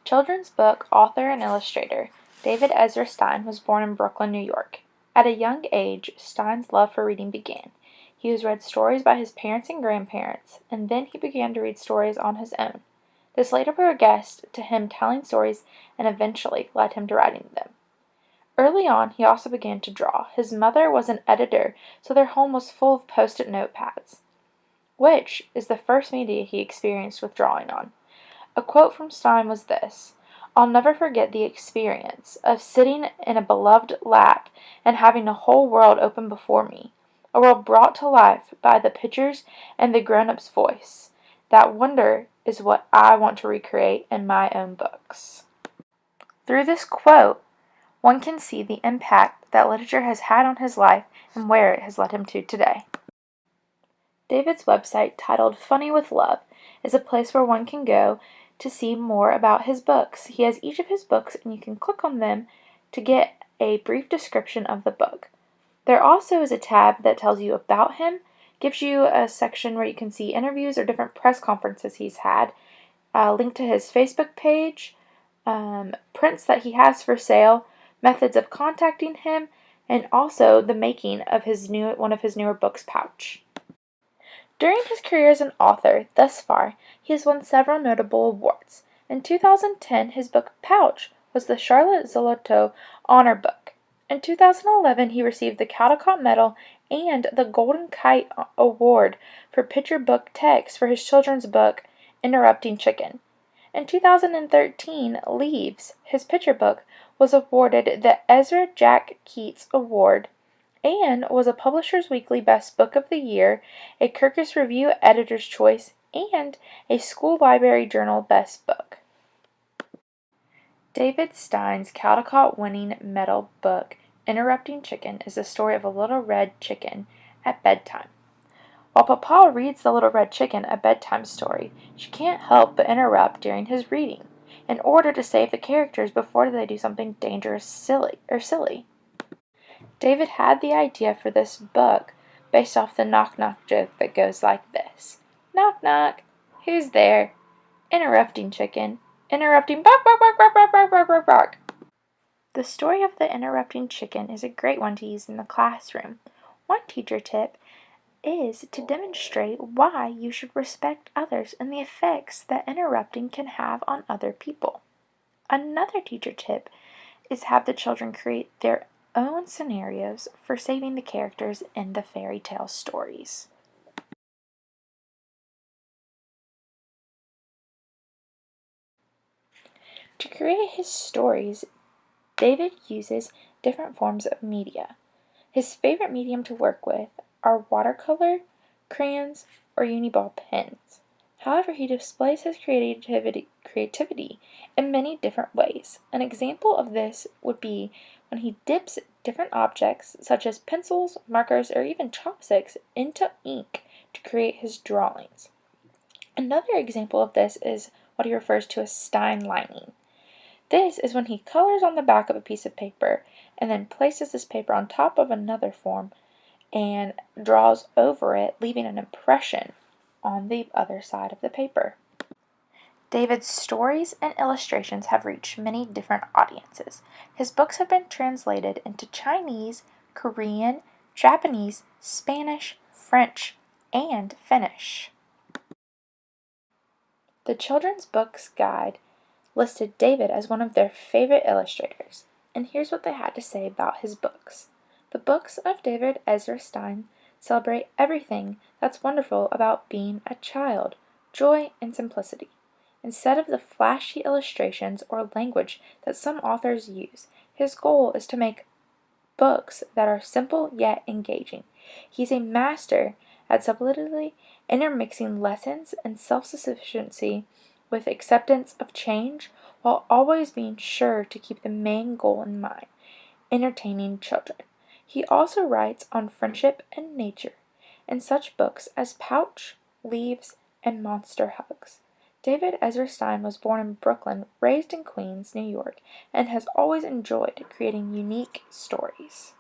Children's book author and illustrator David Ezra Stein was born in Brooklyn, New York. At a young age, Stein's love for reading began. He was read stories by his parents and grandparents, and then he began to read stories on his own. This later progressed to him telling stories and eventually led him to writing them. Early on, he also began to draw. His mother was an editor, so their home was full of post-it notepads, which is the first media he experienced with drawing on. A quote from Stein was this: "I'll never forget the experience of sitting in a beloved lap and having a whole world open before me, a world brought to life by the pictures and the grown-up's voice. That wonder is what I want to recreate in my own books." Through this quote, one can see the impact that literature has had on his life and where it has led him to today. David's website, titled Funny with Love, is a place where one can go to see more about his books. He has each of his books, and you can click on them to get a brief description of the book. There also is a tab that tells you about him, gives you a section where you can see interviews or different press conferences he's had, a link to his Facebook page, prints that he has for sale, methods of contacting him, and also the making of one of his newer books, Pouch. During his career as an author, thus far, he has won several notable awards. In 2010, his book Pouch was the Charlotte Zoloto Honor Book. In 2011, he received the Caldecott Medal and the Golden Kite Award for picture book text for his children's book, Interrupting Chicken. In 2013, Leaves, his picture book, was awarded the Ezra Jack Keats Award and was a Publishers Weekly Best Book of the Year, a Kirkus Review Editor's Choice, and a School Library Journal Best Book. David Stein's Caldecott-winning medal book, Interrupting Chicken, is the story of a little red chicken at bedtime. While Papa reads the little red chicken a bedtime story, she can't help but interrupt during his reading, in order to save the characters before they do something dangerous, silly. David had the idea for this book based off the knock-knock joke that goes like this: "Knock, knock, who's there? Interrupting chicken. Interrupting bark, bark, bark, bark, bark, bark, bark, bark, bark." The story of the interrupting chicken is a great one to use in the classroom. One teacher tip is to demonstrate why you should respect others and the effects that interrupting can have on other people. Another teacher tip is have the children create their own scenarios for saving the characters in the fairy tale stories. To create his stories, David uses different forms of media. His favorite medium to work with are watercolor, crayons, or uniball pens. However, he displays his creativity in many different ways. An example of this would be when he dips different objects, such as pencils, markers, or even chopsticks, into ink to create his drawings. Another example of this is what he refers to as Stein lining. This is when he colors on the back of a piece of paper and then places this paper on top of another form and draws over it, leaving an impression on the other side of the paper. David's stories and illustrations have reached many different audiences. His books have been translated into Chinese, Korean, Japanese, Spanish, French, and Finnish. The Children's Books Guide listed David as one of their favorite illustrators, and here's what they had to say about his books. The books of David Ezra Stein celebrate everything that's wonderful about being a child, joy and simplicity. Instead of the flashy illustrations or language that some authors use, his goal is to make books that are simple yet engaging. He's a master at subtly intermixing lessons and self-sufficiency with acceptance of change, while always being sure to keep the main goal in mind: entertaining children. He also writes on friendship and nature in such books as Pouch, Leaves, and Monster Hugs. David Ezra Stein was born in Brooklyn, raised in Queens, New York, and has always enjoyed creating unique stories.